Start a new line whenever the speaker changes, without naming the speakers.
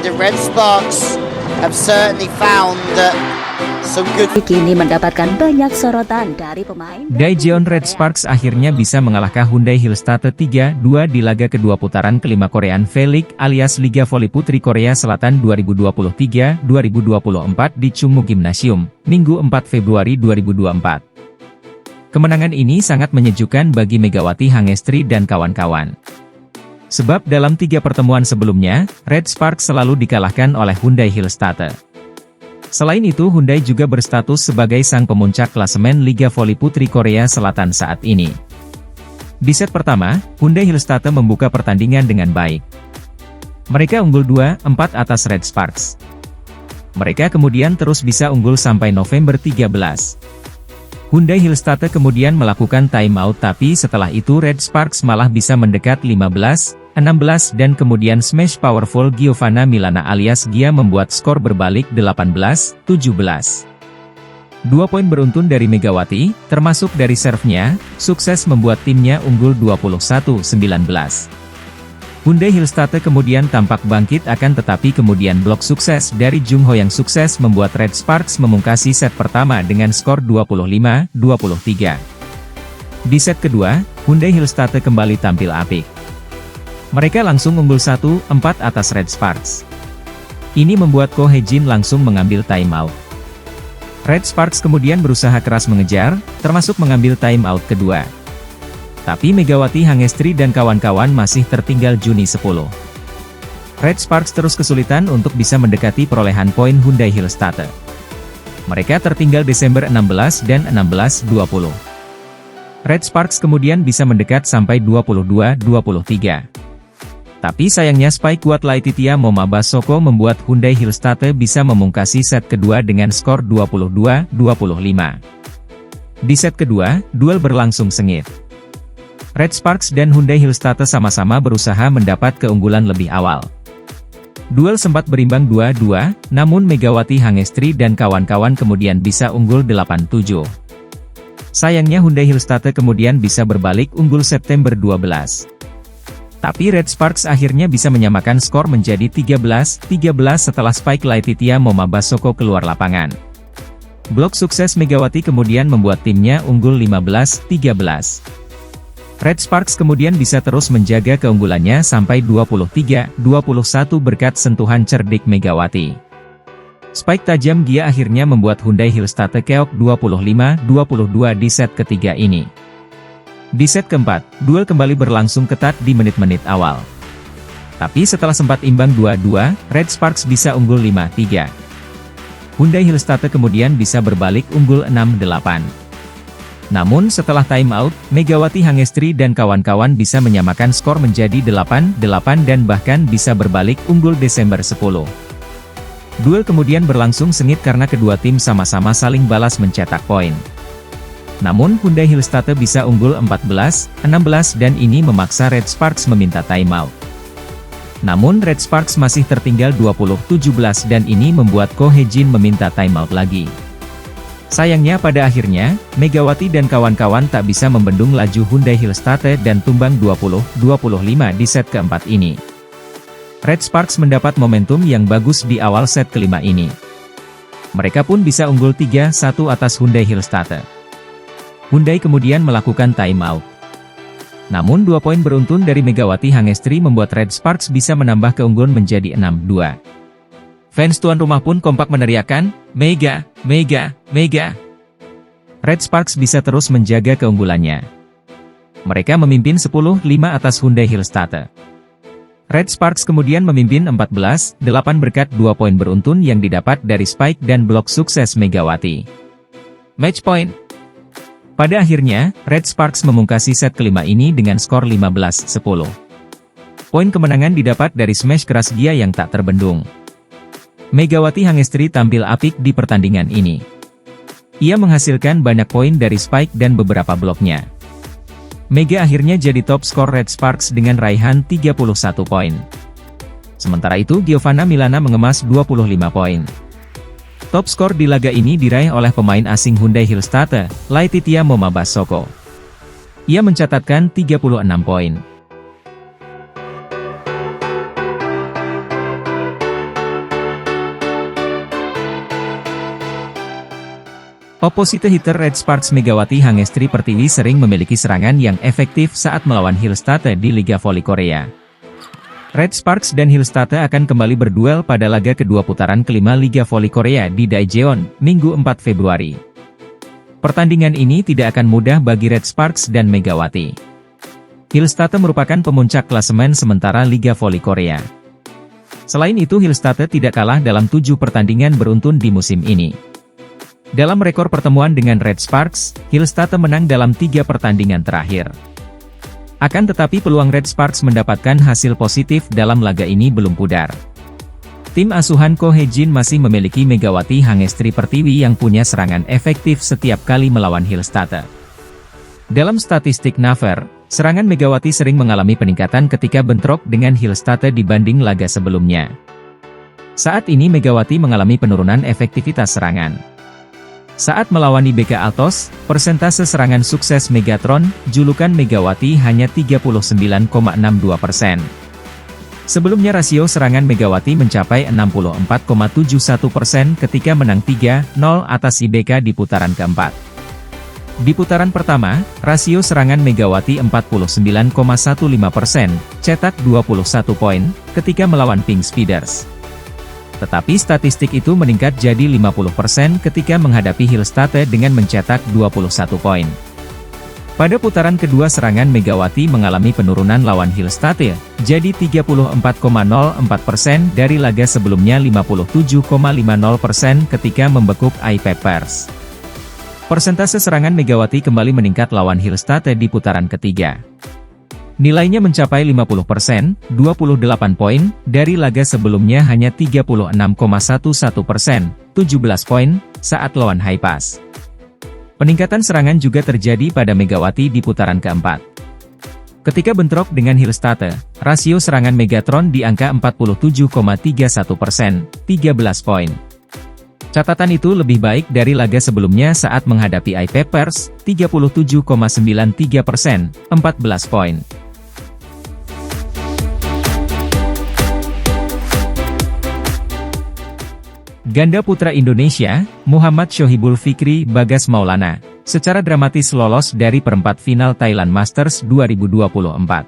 the Red Sparks have certainly found some good.
Kini mendapatkan banyak sorotan dari pemain.
Daejeon Red Sparks akhirnya bisa mengalahkan Hyundai Hillstate 3-2 di laga kedua putaran kelima Korean V-League alias Liga Voli Putri Korea Selatan 2023-2024 di Chungmu Gymnasium, Minggu 4 Februari 2024. Kemenangan ini sangat menyejukkan bagi Megawati Hangestri dan kawan-kawan. Sebab dalam 3 pertemuan sebelumnya, Red Sparks selalu dikalahkan oleh Hyundai Hillstate. Selain itu Hyundai juga berstatus sebagai sang pemuncak klasemen Liga Voli Putri Korea Selatan saat ini. Di set pertama, Hyundai Hillstate membuka pertandingan dengan baik. Mereka unggul 2-4 atas Red Sparks. Mereka kemudian terus bisa unggul sampai November 13. Hyundai Hillstate kemudian melakukan timeout tapi setelah itu Red Sparks malah bisa mendekat 15-16 dan kemudian smash powerful Giovanna Milana alias Gia membuat skor berbalik 18-17. 2 poin beruntun dari Megawati, termasuk dari serve-nya, sukses membuat timnya unggul 21-19. Hyundai Hillstate kemudian tampak bangkit akan tetapi kemudian blok sukses dari Jung Ho yang sukses membuat Red Sparks memungkasi set pertama dengan skor 25-23. Di set kedua, Hyundai Hillstate kembali tampil apik. Mereka langsung unggul 1-4 atas Red Sparks. Ini membuat Ko Hye-jin langsung mengambil timeout. Red Sparks kemudian berusaha keras mengejar, termasuk mengambil timeout kedua. Tapi Megawati Hangestri dan kawan-kawan masih tertinggal Juni 10. Red Sparks terus kesulitan untuk bisa mendekati perolehan poin Hyundai Hillstate. Mereka tertinggal Desember 16 dan 16-20. Red Sparks kemudian bisa mendekat sampai 22-23. Tapi sayangnya spike kuat Laetitia Momabasoko membuat Hyundai Hillstate bisa memungkasi set kedua dengan skor 22-25. Di set kedua, duel berlangsung sengit. Red Sparks dan Hyundai Hillstate sama-sama berusaha mendapat keunggulan lebih awal. Duel sempat berimbang 2-2, namun Megawati Hangestri dan kawan-kawan kemudian bisa unggul 8-7. Sayangnya Hyundai Hillstate kemudian bisa berbalik unggul September 12. Tapi Red Sparks akhirnya bisa menyamakan skor menjadi 13-13 setelah spike Laetitia Momabasoko keluar lapangan. Blok sukses Megawati kemudian membuat timnya unggul 15-13. Red Sparks kemudian bisa terus menjaga keunggulannya sampai 23-21 berkat sentuhan cerdik Megawati. Spike tajam Gia akhirnya membuat Hyundai Hillstate keok 25-22 di set ketiga ini. Di set keempat, duel kembali berlangsung ketat di menit-menit awal. Tapi setelah sempat imbang 2-2, Red Sparks bisa unggul 5-3. Hyundai Hillstate kemudian bisa berbalik unggul 6-8. Namun setelah timeout, Megawati Hangestri dan kawan-kawan bisa menyamakan skor menjadi 8-8 dan bahkan bisa berbalik unggul Desember 10. Duel kemudian berlangsung sengit karena kedua tim sama-sama saling balas mencetak poin. Namun Hyundai Hillstate bisa unggul 14-16 dan ini memaksa Red Sparks meminta timeout. Namun Red Sparks masih tertinggal 20-17 dan ini membuat Ko Hye-jin meminta timeout lagi. Sayangnya pada akhirnya, Megawati dan kawan-kawan tak bisa membendung laju Hyundai Hillstate dan tumbang 20-25 di set keempat ini. Red Sparks mendapat momentum yang bagus di awal set kelima ini. Mereka pun bisa unggul 3-1 atas Hyundai Hillstate. Hyundai kemudian melakukan timeout. Namun 2 poin beruntun dari Megawati Hangestri membuat Red Sparks bisa menambah keunggulan menjadi 6-2. Fans tuan rumah pun kompak meneriakkan, "Mega, Mega, Mega!" Red Sparks bisa terus menjaga keunggulannya. Mereka memimpin 10-5 atas Hyundai Hillstate. Red Sparks kemudian memimpin 14-8 berkat 2 poin beruntun yang didapat dari spike dan blok sukses Megawati. Match point. Pada akhirnya, Red Sparks memungkasi set kelima ini dengan skor 15-10. Poin kemenangan didapat dari smash keras Gia yang tak terbendung. Megawati Hangestri tampil apik di pertandingan ini. Ia menghasilkan banyak poin dari spike dan beberapa bloknya. Mega akhirnya jadi top skor Red Sparks dengan raihan 31 poin. Sementara itu Giovanna Milana mengemas 25 poin. Top skor di laga ini diraih oleh pemain asing Hyundai Hillstate, Laetitia Momabasoko. Ia mencatatkan 36 poin. Opposite hitter Red Sparks Megawati Hangestri Pertiwi sering memiliki serangan yang efektif saat melawan Hillstate di Liga Voli Korea. Red Sparks dan Hillstate akan kembali berduel pada laga kedua putaran kelima Liga Voli Korea di Daejeon, Minggu 4 Februari. Pertandingan ini tidak akan mudah bagi Red Sparks dan Megawati. Hillstate merupakan pemuncak klasemen sementara Liga Voli Korea. Selain itu Hillstate tidak kalah dalam 7 pertandingan beruntun di musim ini. Dalam rekor pertemuan dengan Red Sparks, Hillstate menang dalam 3 pertandingan terakhir. Akan tetapi peluang Red Sparks mendapatkan hasil positif dalam laga ini belum pudar. Tim asuhan Ko Hye-jin masih memiliki Megawati Hangestri Pertiwi yang punya serangan efektif setiap kali melawan Hillstate. Dalam statistik Naver, serangan Megawati sering mengalami peningkatan ketika bentrok dengan Hillstate dibanding laga sebelumnya. Saat ini Megawati mengalami penurunan efektivitas serangan. Saat melawan IBK Altos, persentase serangan sukses Megatron, julukan Megawati hanya 39,62%. Sebelumnya rasio serangan Megawati mencapai 64,71% ketika menang 3-0 atas IBK di putaran keempat. Di putaran pertama, rasio serangan Megawati 49,15%, cetak 21 poin, ketika melawan Pink Speeders. Tetapi statistik itu meningkat jadi 50% ketika menghadapi Hillstate dengan mencetak 21 poin. Pada putaran kedua serangan Megawati mengalami penurunan lawan Hillstate, jadi 34,04% dari laga sebelumnya 57,50% ketika membekuk iPapers. Persentase serangan Megawati kembali meningkat lawan Hillstate di putaran ketiga. Nilainya mencapai 50%, 28 poin, dari laga sebelumnya hanya 36,11%, 17 poin, saat lawan Hi-Pass. Peningkatan serangan juga terjadi pada Megawati di putaran keempat. Ketika bentrok dengan Hillstate, rasio serangan Megatron di angka 47,31%, 13 poin. Catatan itu lebih baik dari laga sebelumnya saat menghadapi iPapers, 37,93%, 14 poin. Ganda putra Indonesia, Muhammad Shohibul Fikri Bagas Maulana, secara dramatis lolos dari perempat final Thailand Masters 2024.